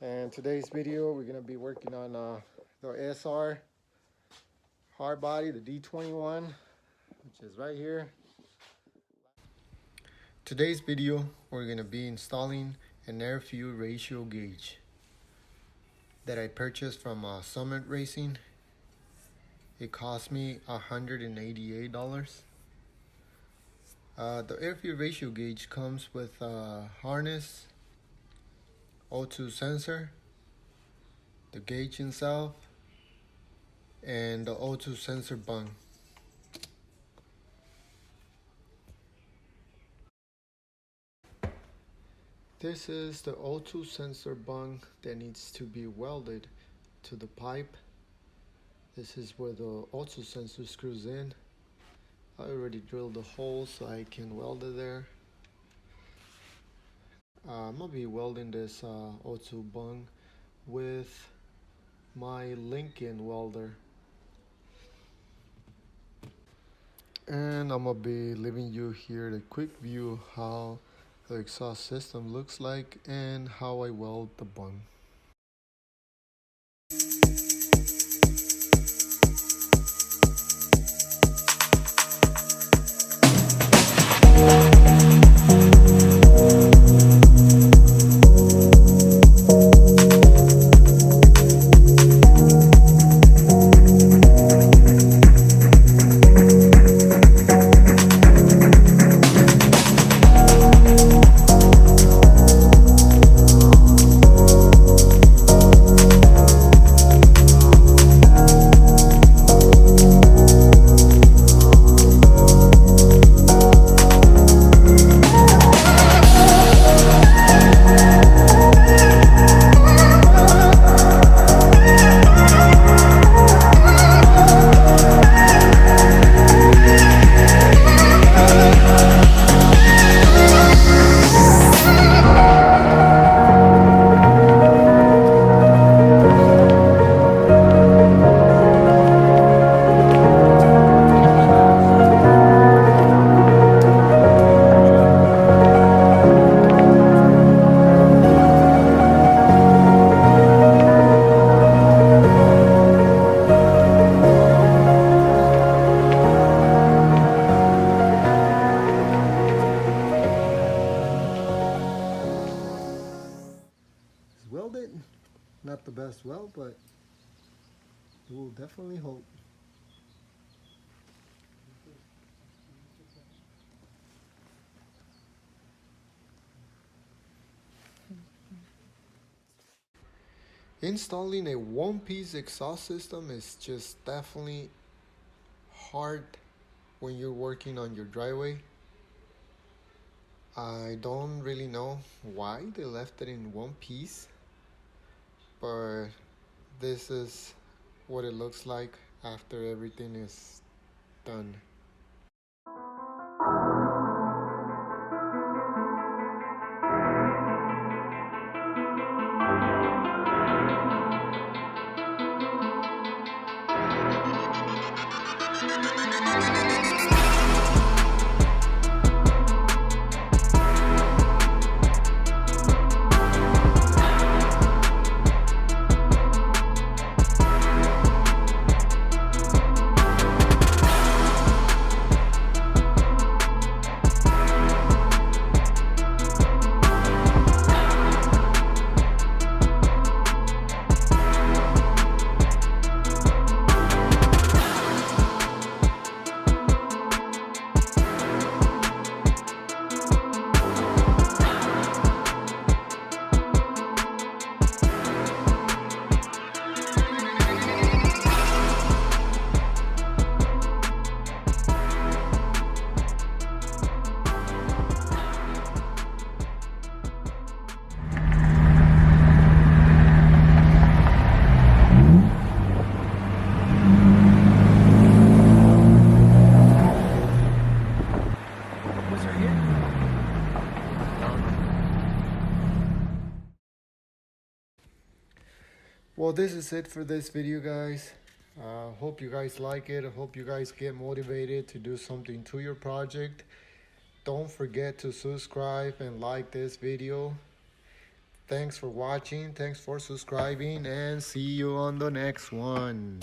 And today's video, we're gonna be working on the SR Hardbody, the D21, which is right here. Today's video, we're gonna be installing an air fuel ratio gauge that I purchased from Summit Racing. It cost me $188. The air fuel ratio gauge comes with a harness, O2 sensor, the gauge itself, and the O2 sensor bung. This is the O2 sensor bung that needs to be welded to the pipe. This is where the O2 sensor screws in. I already drilled the hole so I can weld it there. I'm gonna be welding this O2 bung with my Lincoln welder. And I'm gonna be leaving you here a quick view how the exhaust system looks like and how I weld the bung. Welded, not the best weld, but it will definitely hold. Installing a one-piece exhaust system is just definitely hard when you're working on your driveway. I don't really know why they left it in one piece, but this is what it looks like after everything is done. Well, this is it for this video, guys. Hope you guys like it. I hope you guys get motivated to do something to your project. Don't forget to subscribe and like this video. Thanks for watching, thanks for subscribing, and see you on the next one.